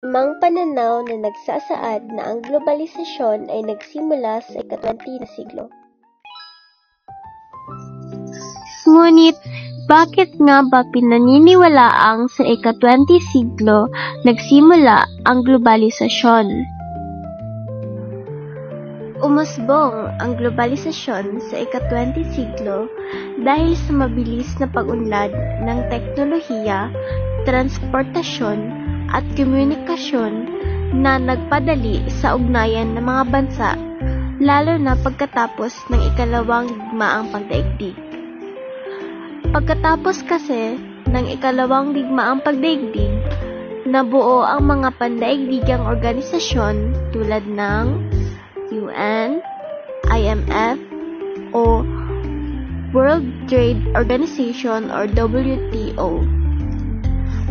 Limang pananaw na nagsasaad na ang globalisasyon ay nagsimula sa ika-20 na siglo. Ngunit, bakit nga ba pinaniniwalaang sa ika-20 siglo nagsimula ang globalisasyon? Umusbong ang globalisasyon sa ika-20 siglo dahil sa mabilis na pag-unlad ng teknolohiya, transportasyon, at komunikasyon na nagpadali sa ugnayan ng mga bansa, lalo na pagkatapos ng ikalawang digmaang pagdaigdig. Pagkatapos kasi ng ikalawang digmaang pagdaigdig, nabuo ang mga pandaigdigang organisasyon tulad ng UN, IMF, o World Trade Organization or WTO.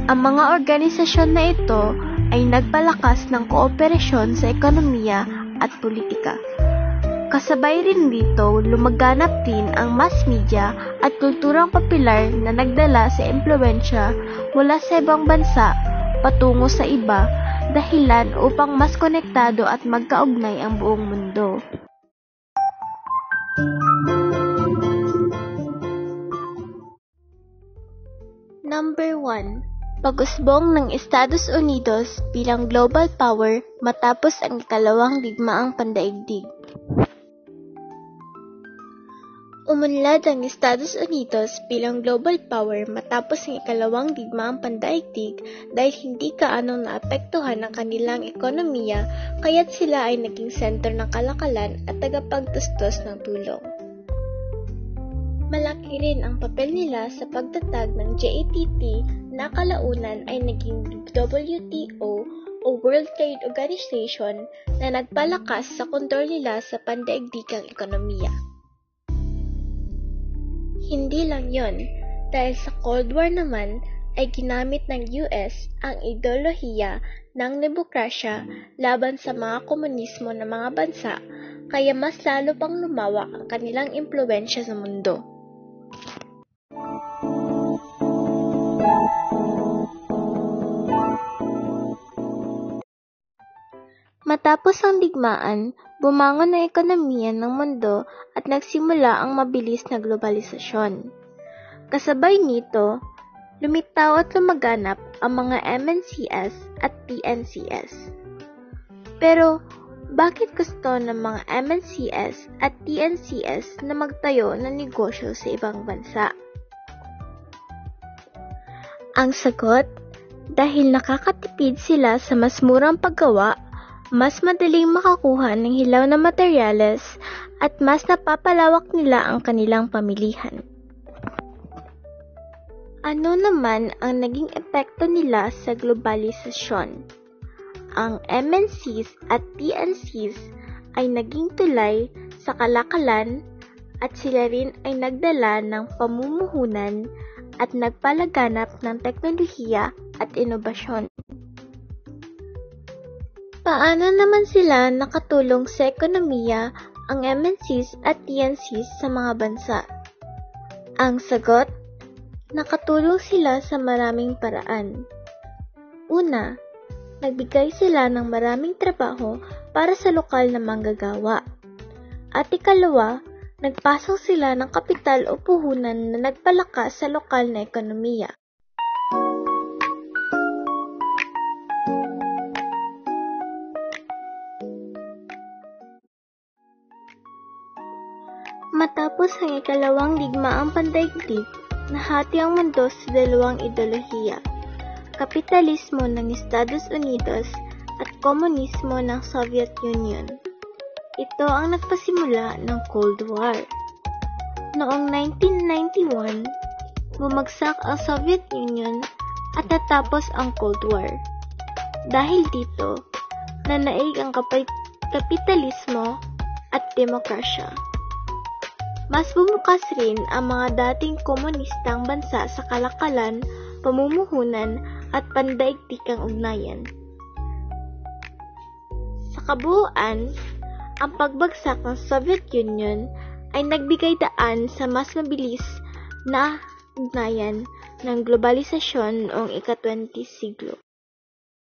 Ang mga organisasyon na ito ay nagpalakas ng kooperasyon sa ekonomiya at politika. Kasabay rin dito, lumaganap din ang mass media at kulturang popular na nagdala sa impluwensya mula sa ibang bansa patungo sa iba, dahilan upang mas konektado at magkaugnay ang buong mundo. Number 1. Pag-usbong ng Estados Unidos bilang global power matapos ang ikalawang digmaang pandaigdig. Umunlad ang Estados Unidos bilang global power matapos ang ikalawang digmaang pandaigdig dahil hindi kaanong naapektuhan ang kanilang ekonomiya, kaya't sila ay naging sentro ng kalakalan at tagapagtustos ng tulong. Malaki rin ang papel nila sa pagtatag ng JTT na kalaunan ay naging WTO o World Trade Organization na nagpalakas sa kontrol nila sa pandaigdigang ekonomiya. Hindi lang yon, dahil sa Cold War naman ay ginamit ng US ang ideolohiya ng demokrasya laban sa mga komunismo ng mga bansa, kaya mas lalo pang lumawak ang kanilang impluwensya sa mundo. Matapos ang digmaan, bumangon ang ekonomiya ng mundo at nagsimula ang mabilis na globalisasyon. Kasabay nito, lumitaw at lumaganap ang mga MNCs at PNCs. Pero, bakit gusto ng mga MNCs at PNCs na magtayo ng negosyo sa ibang bansa? Ang sagot, dahil nakakatipid sila sa mas murang paggawa, mas madaling makakuha ng hilaw na materyales at mas napapalawak nila ang kanilang pamilihan. Ano naman ang naging epekto nila sa globalisasyon? Ang MNCs at PNCs ay naging tulay sa kalakalan at sila rin ay nagdala ng pamumuhunan at nagpalaganap ng teknolohiya at inobasyon. Paano naman sila nakatulong sa ekonomiya ang MNCs at PNCs sa mga bansa? Ang sagot, nakatulong sila sa maraming paraan. Una, nagbigay sila ng maraming trabaho para sa lokal na manggagawa. At ikalawa, nagpasok sila ng kapital o puhunan na nagpalakas sa lokal na ekonomiya. Matapos ang ikalawang digmaang pandaigdig, nahati ang mundo sa dalawang ideolohiya, kapitalismo ng Estados Unidos at komunismo ng Soviet Union. Ito ang nagpasimula ng Cold War. Noong 1991, bumagsak ang Soviet Union at natapos ang Cold War. Dahil dito, nanaig ang kapitalismo at demokrasya. Mas bumukas rin ang mga dating komunistang bansa sa kalakalan, pamumuhunan at pandaigdigang ugnayan. Sa kabuuan, ang pagbagsak ng Soviet Union ay nagbigay daan sa mas mabilis na ugnayan ng globalisasyon noong ika-20 siglo.